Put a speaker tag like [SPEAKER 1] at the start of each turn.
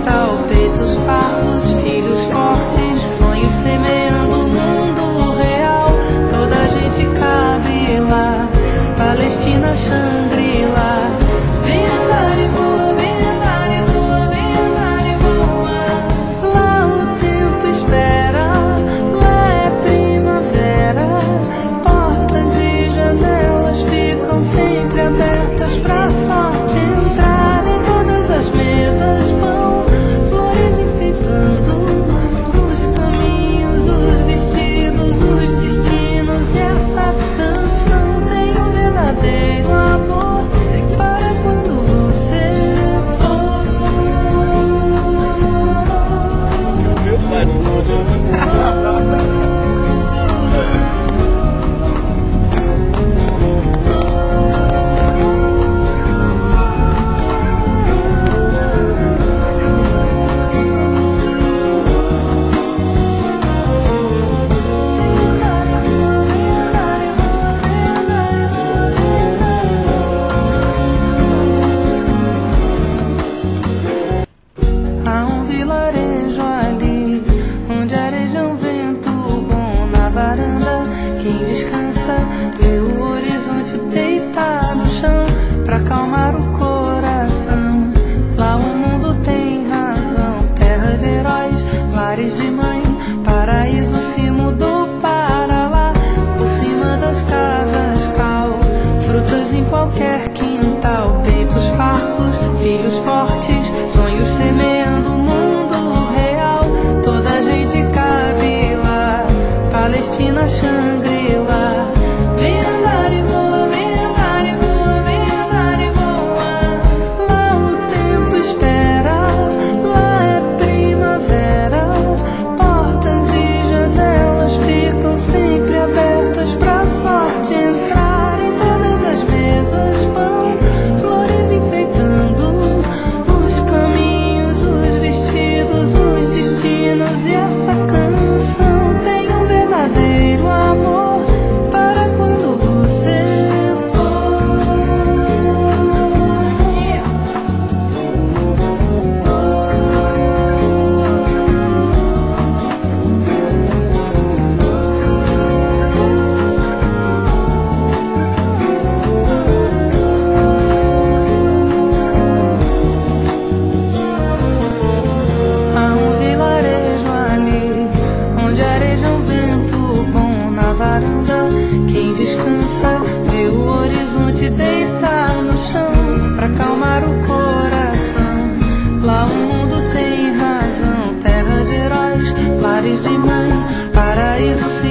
[SPEAKER 1] quintal, peitos fartos, filhos fortes, sonhos semeando o mundo real. Toda a gente cabe lá, Palestina, Xangri-Lá. Vem andar e voa, vem andar e voa, vem andar e voa. Lá o tempo espera, lá é primavera. Portas e janelas ficam sempre abertas pra sorte entrar. Em todas as mesas pão, flores enfeitando os caminhos, os vestidos, os destinos. E essa canção tem um verdadeiro amor para quando você for. Há um vilarejo ali, onde areja um vento bom na varanda. Quem descansa vê o horizonte deitar no chão pra acalmar o coração. Lá o mundo tem razão, terra de heróis, lares de mãe. Paraíso se mudou para lá, por cima das casas cal. Frutas em qualquer quintal, peitos fartos, filhos fortes, sonhos semeando o mundo real. Toda a gente cabe lá, Palestina, Xangri-Lá. Vem andar e voa, vem andar e voa, vem andar e voa. Lá o tempo espera, lá é primavera. Portas e janelas ficam sempre abertas pra sorte entrar. Em todas as mesas pão, flores enfeitando os caminhos, os vestidos, os destinos. E essa canção tem um verdadeiro amor para quando você for. Há um vilarejo ali, onde areja um vento bom na varanda. Quem descansa vê o horizonte deitar no chão pra acalmar o coração. Lá o mundo tem razão, terra de heróis, lares de mãe. Paraíso se